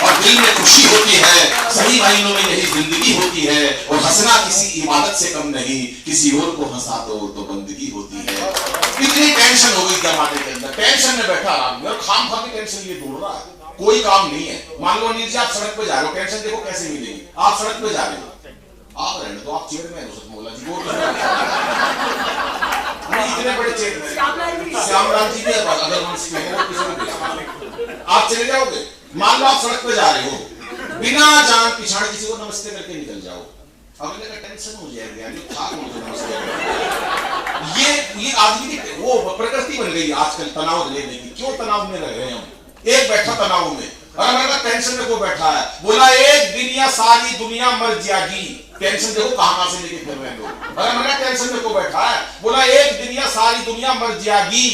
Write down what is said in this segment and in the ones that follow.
और दिल में खुशी होती है, सही मायनों में यही जिंदगी होती है। और हंसना किसी इबादत से कम नहीं, किसी और को हंसा दो तो बंदगी होती है। कितनी टेंशन हो गई जमाने के अंदर, टेंशन में बैठा आदमी और खाम खा के टेंशन लिए ढूंढ रहा है, कोई काम नहीं है। मान लो अनिल जी आप सड़क पे जा रहे हो, टेंशन देखो कैसे मिलेगी। आप सड़क पे जा रहे हो, आप रहने तो आप चेयरमैन हो सकते, मोला जी बोल इतने बड़े चेयरमैन श्यामलाल जी भी अगर आप चले जाओगे। मान लो आप सड़क पे जा रहे हो, बिना जान पिछाड़ किसी को नमस्ते करके निकल जाओ, अगले का टेंशन हो जाएगा, ये आदमी की वो प्रकृति बन गई आजकल तनाव लेने की। क्यों तनाव में रह रहे हैं हम? एक बैठा तनाव में, अगर मैंने टेंशन में कोई बैठा है, बोला एक दिन या सारी दुनिया मर जाएगी। टेंशन देखो कहां से लेके फिर रहे लोग। अगर मैंने टेंशन में कोई बैठा है, बोला एक दिन या सारी दुनिया मर जाएगी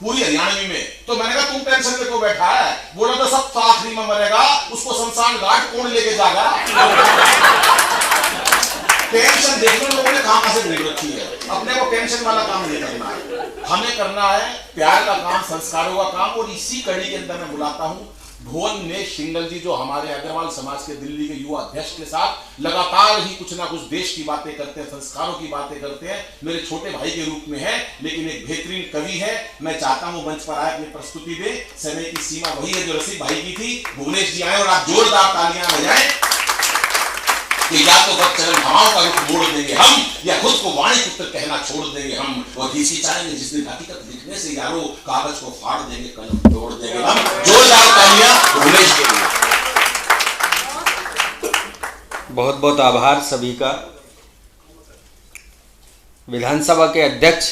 पूरी हरियाणवी में, तो मैंने कहा तुम टेंशन में कोई बैठा है, बोला तो सब तो आखिरी में मरेगा, उसको शमशान घाट कौन लेके जाएगा। टेंशन देखने लोगों ने कहां से ढूंढ रखी है। अपने को टेंशन वाला काम नहीं करना है, हमें करना है प्यार का काम, संस्कारों का काम। और इसी कड़ी के अंदर मैं बुलाता हूं भुवन ने सिंगल जी, जो हमारे अग्रवाल समाज के दिल्ली के युवा अध्यक्ष के साथ लगातार ही कुछ ना कुछ देश की बातें करते हैं, संस्कारों की बातें करते हैं, मेरे छोटे भाई के रूप में है, लेकिन एक बेहतरीन कवि है। मैं चाहता हूं मंच पर आए, अपनी प्रस्तुति दे। समय की सीमा वही है जो रसिक भाई की थी। भुवनेश जी आए और आप जोरदार तालियां बजाएं कि या तो बदचलन हवाओं का रुख मोड़ देंगे हम, या खुद को वाणी पुत्र कहना छोड़ देंगे हम। और किसी चाहेंगे जिस दिन हकीकत लिखने से यारो कागज को फाड़ देंगे, कलम तोड़ देंगे हम। जोरदार तालियां भुवनेश के लिए। बहुत बहुत आभार सभी का। विधानसभा के अध्यक्ष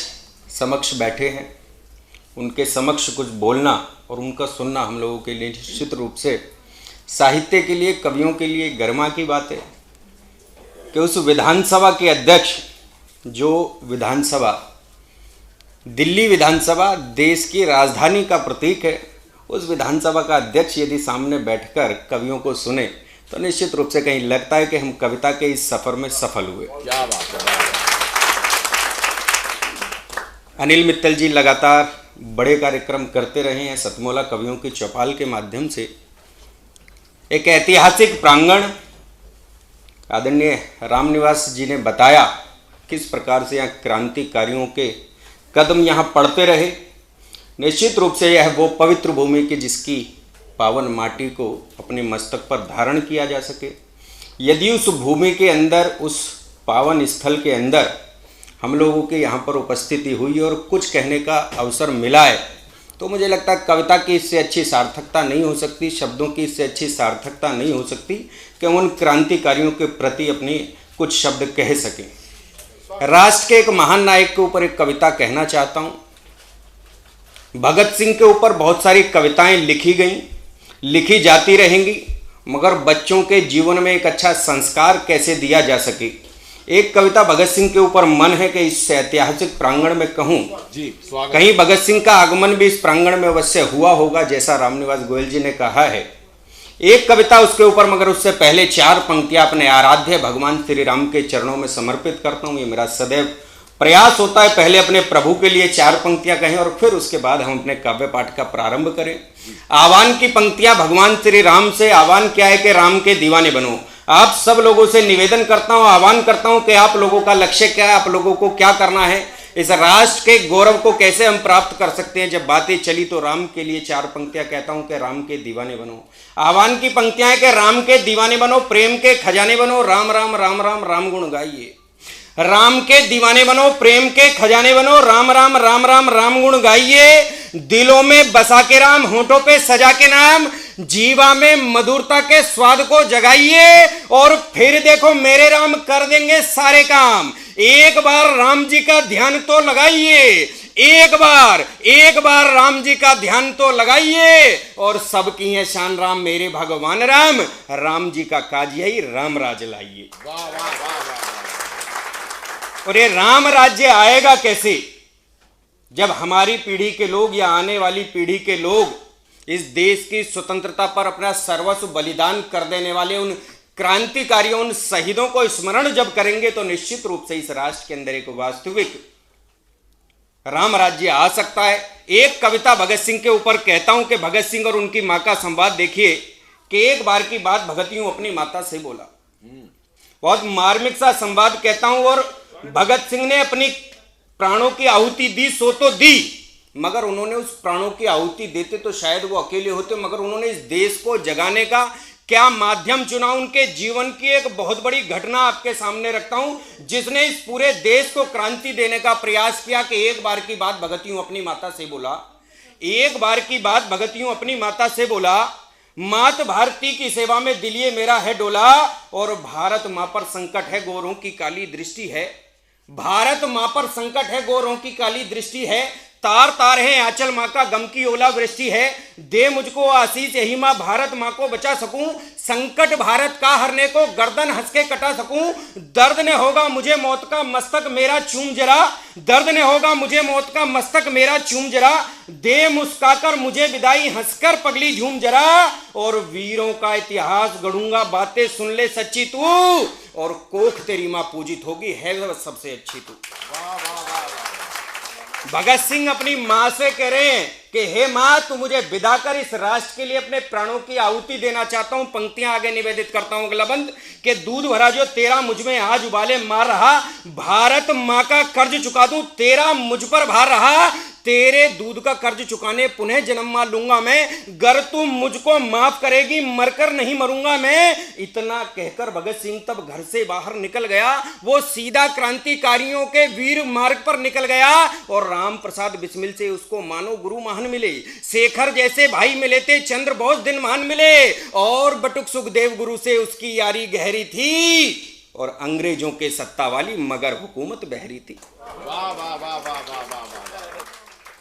समक्ष बैठे हैं, उनके समक्ष कुछ बोलना और उनका सुनना हम लोगों के लिए निश्चित रूप से साहित्य के लिए, कवियों के लिए गर्मा की बात है कि उस विधानसभा के अध्यक्ष, जो विधानसभा दिल्ली विधानसभा देश की राजधानी का प्रतीक है, उस विधानसभा का अध्यक्ष यदि सामने बैठकर कवियों को सुने तो निश्चित रूप से कहीं लगता है कि हम कविता के इस सफर में सफल हुए। क्या बात है। अनिल मित्तल जी लगातार बड़े कार्यक्रम करते रहे हैं सतमोला कवियों की चौपाल के माध्यम से। एक ऐतिहासिक प्रांगण, आदरणीय रामनिवास जी ने बताया किस प्रकार से यहाँ क्रांतिकारियों के कदम यहाँ पड़ते रहे। निश्चित रूप से यह वो पवित्र भूमि की जिसकी पावन माटी को अपने मस्तक पर धारण किया जा सके। यदि उस भूमि के अंदर, उस पावन स्थल के अंदर हम लोगों के यहाँ पर उपस्थिति हुई और कुछ कहने का अवसर मिला है, तो मुझे लगता है कविता की इससे अच्छी सार्थकता नहीं हो सकती, शब्दों की इससे अच्छी सार्थकता नहीं हो सकती कि हम उन क्रांतिकारियों के प्रति अपने कुछ शब्द कह सकें। राष्ट्र के एक महान नायक के ऊपर एक कविता कहना चाहता हूँ। भगत सिंह के ऊपर बहुत सारी कविताएं लिखी गईं, लिखी जाती रहेंगी, मगर बच्चों के जीवन में एक अच्छा संस्कार कैसे दिया जा सके। एक कविता भगत सिंह के ऊपर मन है कि इस ऐतिहासिक प्रांगण में कहूँ। कहीं भगत सिंह का आगमन भी इस प्रांगण में अवश्य हुआ होगा, जैसा रामनिवास गोयल जी ने कहा है। एक कविता उसके ऊपर, मगर उससे पहले 4 पंक्तियां अपने आराध्य भगवान श्री राम के चरणों में समर्पित करता हूँ। ये मेरा सदैव प्रयास होता है, पहले अपने प्रभु के लिए 4 पंक्तियां कहें और फिर उसके बाद हम अपने काव्य पाठ का प्रारंभ करें। आह्वान की पंक्तियां भगवान श्री राम से। आह्वान क्या है कि राम के दीवाने बनो। आप सब लोगों से निवेदन करता हूं, आह्वान करता हूं कि आप लोगों का लक्ष्य क्या है, आप लोगों को क्या करना है, इस राष्ट्र के गौरव को कैसे हम प्राप्त कर सकते हैं। जब बातें चली तो राम के लिए 4 पंक्तियां कहता हूं कि राम के दीवाने बनो। आह्वान की पंक्तियां हैं कि राम के दीवाने बनो, प्रेम के खजाने बनो, राम राम राम राम राम गुण गाइए। राम के दीवाने बनो, प्रेम के खजाने बनो, राम राम राम राम राम गुण गाइए। दिलों में बसा के राम, होंठों पे सजा के नाम, जीवा में मधुरता के स्वाद को जगाइए और फिर देखो मेरे राम कर देंगे सारे काम। एक बार राम जी का ध्यान तो लगाइए, एक बार राम जी का ध्यान तो लगाइए और सबकी है शान राम मेरे भगवान राम। राम जी का काज यही राम राज लाइए। और ये राम राज्य आएगा कैसे? जब हमारी पीढ़ी के लोग या आने वाली पीढ़ी के लोग इस देश की स्वतंत्रता पर अपना सर्वस्व बलिदान कर देने वाले उन क्रांतिकारियों, उन शहीदों को स्मरण जब करेंगे तो निश्चित रूप से इस राष्ट्र के अंदर एक वास्तविक राम राज्य आ सकता है। एक कविता भगत सिंह के ऊपर कहता हूं कि भगत सिंह और उनकी मां का संवाद देखिए कि एक बार की बात भगत यूं अपनी माता से बोला। बहुत मार्मिक सा संवाद कहता हूं। और भगत सिंह ने अपनी प्राणों की आहुति दी, सो तो दी, मगर उन्होंने उस प्राणों की आहुति देते तो शायद वो अकेले होते, मगर उन्होंने इस देश को जगाने का क्या माध्यम चुना। उनके जीवन की एक बहुत बड़ी घटना आपके सामने रखता हूं, जिसने इस पूरे देश को क्रांति देने का प्रयास किया। कि एक बार की बात भगत यूं अपनी माता से बोला, एक बार की बात भगत यूं अपनी माता से बोला, मात भारती की सेवा में दिल ये मेरा है डोला, और भारत मां पर संकट है गोरों की काली दृष्टि है। भारत मां पर संकट है गोरों की काली दृष्टि है, तार तार है आंचल मां का गम की ओला वृष्टि है। दे मुझको आशीष यही मां भारत मां को बचा सकूं, संकट भारत का हरने को गर्दन हंस के कटा सकूं। दर्द ने होगा मुझे मौत का मस्तक मेरा चूम जरा, दर्द ने होगा मुझे मौत का मस्तक मेरा चूम जरा। दे मुस्काकर मुझे विदाई हंसकर पगली झूम जरा, और वीरों का इतिहास गढ़ूंगा बातें सुन ले सच्ची तू, और कोख तेरी मां पूजित होगी है सबसे अच्छी तू। भगत सिंह अपनी मां से कह रहे हैं कि हे मां, तू मुझे विदा कर, इस राष्ट्र के लिए अपने प्राणों की आहुति देना चाहता हूं। पंक्तियां आगे निवेदित करता हूं अगला बंद कि दूध भरा जो तेरा मुझ में आज उबाले मार रहा, भारत मां का कर्ज चुका दूं, तेरा मुझ पर भार रहा। तेरे दूध का कर्ज चुकाने पुनः जन्म मा लूंगा मैं, गर तू मुझको माफ करेगी मरकर नहीं मरूंगा मैं। इतना कहकर भगत सिंह तब घर से बाहर निकल गया। वो सीधा क्रांतिकारियों के वीर मार्ग पर निकल गया, और राम प्रसाद बिस्मिल से उसको मानो गुरु महान मिले। शेखर जैसे भाई मिले थे, चंद्र बोस दिन महान मिले, और बटुक सुखदेव गुरु से उसकी यारी गहरी थी। और अंग्रेजों के सत्ता वाली मगर हुकूमत बहरी थी। वाह वाह वाह वाह वाह वाह वाह।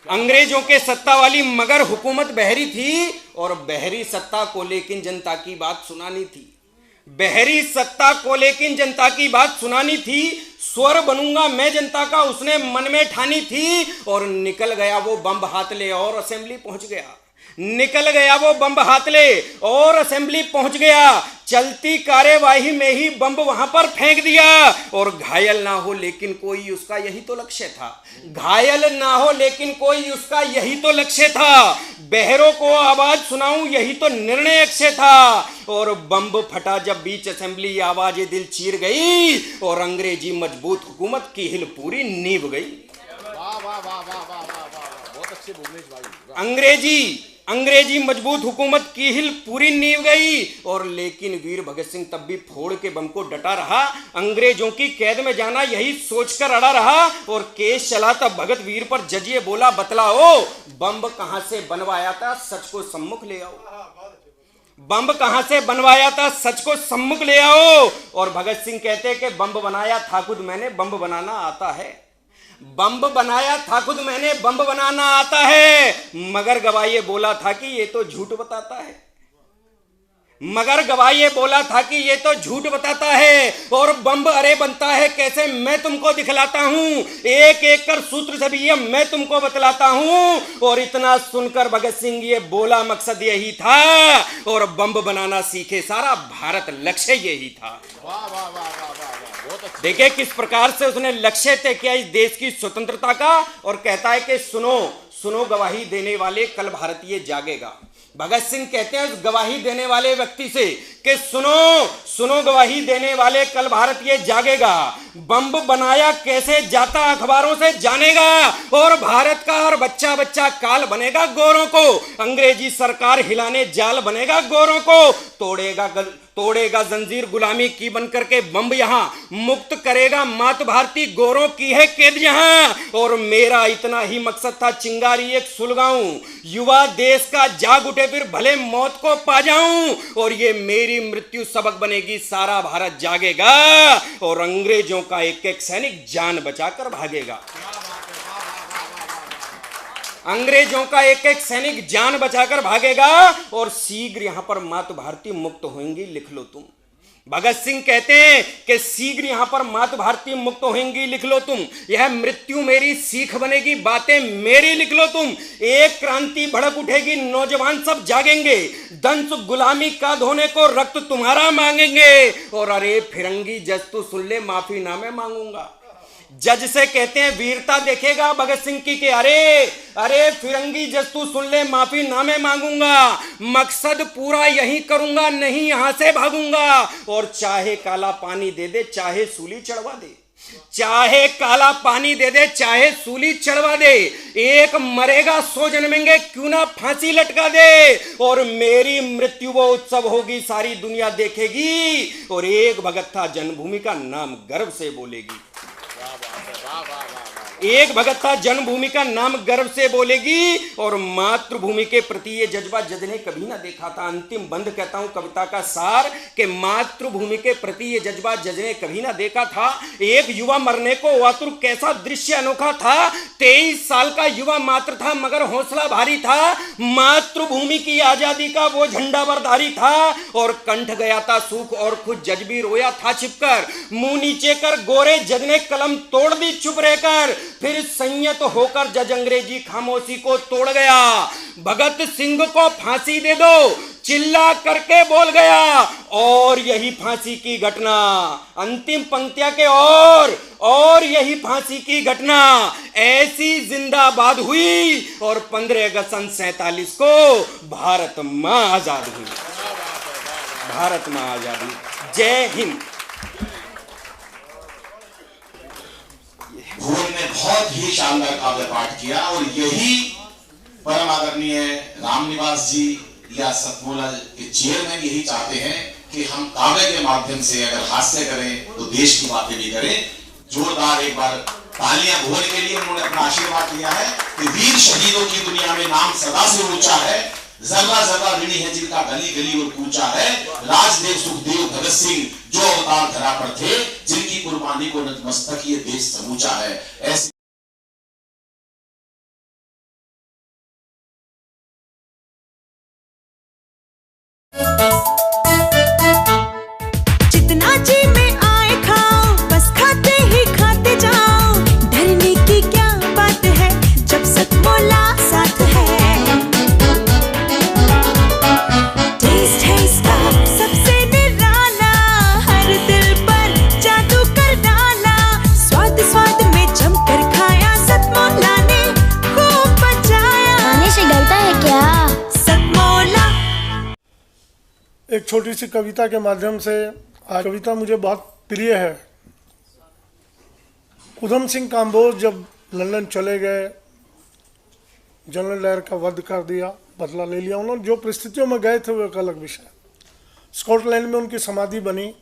अंग्रेजों के सत्ता वाली मगर हुकूमत बहरी थी, और बहरी सत्ता को लेकिन जनता की बात सुनानी थी। बहरी सत्ता को लेकिन जनता की बात सुनानी थी। स्वर बनूंगा मैं जनता का उसने मन में ठानी थी, और निकल गया वो बम हाथ ले और असेंबली पहुंच गया। निकल गया वो बम हाथ ले और असेंबली पहुंच गया। चलती कार्यवाही में ही बम वहां पर फेंक दिया, और घायल ना हो लेकिन कोई उसका यही तो लक्ष्य था। घायल ना हो लेकिन कोई उसका यही तो लक्ष्य था। बहरों को आवाज सुनाऊं यही तो निर्णय अक्षय था। और बम फटा जब बीच असेंबली आवाज दिल चीर गई, और अंग्रेजी मजबूत हुकूमत की हिल पूरी नींव गई। वाह वाह वाह वाह वाह वाह वाह, बहुत अच्छे भुवनेश भाई। अंग्रेजी मजबूत हुकूमत की हिल पूरी नींव गई। और लेकिन वीर भगत सिंह तब भी फोड़ के बम को डटा रहा। अंग्रेजों की कैद में जाना यही सोचकर अड़ा रहा, और केस चला तब भगत वीर पर जज ये बोला बतलाओ, बम कहां से बनवाया था सच को सम्मुख ले आओ। बम कहां से बनवाया था सच को सम्मुख ले आओ। और भगत सिंह कहते हैं कि बम बनाया था खुद मैंने, बम बनाना आता है। बम बनाया था खुद मैंने, बम बनाना आता है, मगर गवाह ये बोला था कि ये तो झूठ बताता है। मगर गवाह ये बोला था कि ये तो झूठ बताता है। और बम अरे बनता है कैसे मैं तुमको दिखलाता हूं, एक एक कर सूत्र से भी ये मैं तुमको बतलाता हूं। और इतना सुनकर भगत सिंह ये बोला मकसद यही था, और बम बनाना सीखे सारा भारत लक्ष्य यही था। वाह वाह वाह वाह वाह, बहुत अच्छा। देखिए किस प्रकार से उसने लक्ष्य तय किया इस देश की स्वतंत्रता का, और कहता है कि सुनो सुनो गवाही देने वाले कल भारत ये जागेगा। भगत सिंह कहते हैं उस गवाही देने वाले व्यक्ति से कि सुनो सुनो गवाही देने वाले कल भारत ये जागेगा। बम बनाया कैसे जाता अखबारों से जानेगा, और भारत का हर बच्चा बच्चा काल बनेगा गोरों को। अंग्रेजी सरकार हिलाने जाल बनेगा गोरों को। तोड़ेगा जंजीर गुलामी की बनकर के बम यहां, मुक्त करेगा मात भारती गोरों की है कैद यहां। और मेरा इतना ही मकसद था चिंगारी एक सुलगाऊं, युवा देश का जाग उठे फिर भले मौत को पा जाऊं। और ये मेरी मृत्यु सबक बनेगी सारा भारत जागेगा, और अंग्रेजों का एक एक सैनिक जान बचाकर भागेगा। अंग्रेजों का एक एक सैनिक जान बचाकर भागेगा, और शीघ्र यहां पर मात भारती मुक्त होंगी लिख लो तुम। भगत सिंह कहते हैं कि शीघ्र यहां पर मात भारती मुक्त होंगी लिख लो तुम। यह मृत्यु मेरी सीख बनेगी बातें मेरी लिख लो तुम। एक क्रांति भड़क उठेगी नौजवान सब जागेंगे, दंश गुलामी का धोने को रक्त तुम्हारा मांगेंगे। और अरे फिरंगी जज तू सुन ले माफी ना मैं मांगूंगा। जज से कहते हैं वीरता देखेगा भगत सिंह की कि अरे फिरंगी जज तू सुन ले, माफी नामे मांगूंगा, मकसद पूरा यही करूंगा, नहीं यहां से भागूंगा। और चाहे काला पानी दे दे, चाहे सूली चढ़वा दे, चाहे काला पानी दे दे, चाहे सूली चढ़वा दे, एक मरेगा 100 जन्मेंगे, क्यों ना फांसी लटका दे। और मेरी मृत्यु वो उत्सव होगी, सारी दुनिया देखेगी, और एक भगत था जन्मभूमि का नाम गर्व से बोलेगी। एक भगत था जन्मभूमि का नाम गर्व से बोलेगी। और मातृभूमि के प्रति ये जज्बा जज ने कभी ना देखा था। अंतिम बंद कहता हूं कविता का सार कि मातृभूमि के प्रति ये जज्बा जज ने कभी ना देखा था। एक युवा मरने को आतुर, कैसा दृश्य अनोखा था। 23 साल का युवा मात्र था, मगर हौसला भारी था। मातृभूमि की आजादी का वो झंडा बरधारी था। और कंठ गया था सूख और खुद जज भी रोया था छिपकर। मुंह नीचे कर गोरे जज ने कलम तोड़ दी चुप रहकर। फिर संयत होकर जज अंग्रेजी खामोशी को तोड़ गया। भगत सिंह को फांसी दे दो, चिल्ला करके बोल गया। और यही फांसी की घटना, अंतिम पंक्तियां के और यही फांसी की घटना ऐसी जिंदाबाद हुई। और 15 अगस्त सन 47 को भारत मां आजाद हुई। भारत मां आजाद हुई। जय हिंद। भुवन ने बहुत ही शानदार काव्य पाठ किया। और यही परम आदरणीय रामनिवास जी या सतमोला के चेयरमैन यही चाहते हैं कि हम काव्य के माध्यम से अगर हास्य करें तो देश की बातें भी करें। जोरदार एक बार तालियां भुवन के लिए। उन्होंने अपना आशीर्वाद दिया है कि वीर शहीदों की दुनिया में नाम सदा से ऊंचा है। जर्रा जर्रा ऋणी है जिनका गली गली और कूचा है। राजदेव सुखदेव भगत सिंह जो अवतार धरा पर थे, जिनकी कुर्बानी को नतमस्तक ये देश समूचा है। ऐसे जितना जी में आए खाओ, बस खाते ही खाते जाओ। डरने की क्या बात है जब सतमोला साथ है। टेस्ट है इसका सबसे निराला, हर दिल पर जादू कर डाला। स्वाद स्वाद में जमकर खाया, सतमोला ने खूब बचाया। खाने से गलता है क्या? सतमोला। एक छोटी सी कविता के माध्यम से, आज कविता मुझे बहुत प्रिय है। उधम सिंह काम्बोज जब लंदन चले गए, जनरल डायर का वध कर दिया, बदला ले लिया। उन्होंने जो परिस्थितियों में गए थे वो एक अलग विषय। स्कॉटलैंड में उनकी समाधि बनी।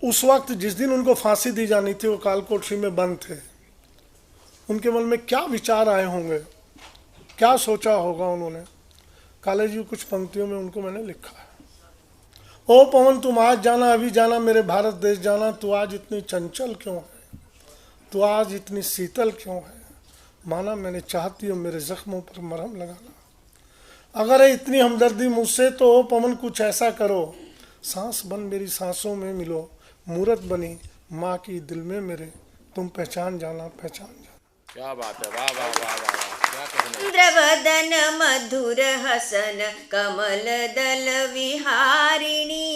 उस वक्त जिस दिन उनको फांसी दी जानी थी, वो कालकोठरी में बंद थे। उनके मन में क्या विचार आए होंगे, क्या सोचा होगा उन्होंने। काले जी कुछ पंक्तियों में उनको मैंने लिखा है। ओ पवन तुम आज जाना, अभी जाना, मेरे भारत देश जाना। तू आज इतनी चंचल क्यों है, तू आज इतनी शीतल क्यों है। माना मैंने चाहती हूँ मेरे जख्मों पर मरहम लगाना। अगर है इतनी हमदर्दी मुझसे तो ओ पवन कुछ ऐसा करो। सांस बन मेरी सांसों में मिलो, मूरत बनी माँ की दिल में मेरे, तुम पहचान जाना, पहचान जाना। क्या बात है, वाह वाह वाह वाह। चंद्रवदन मधुर हसन कमल दल विहारिणी।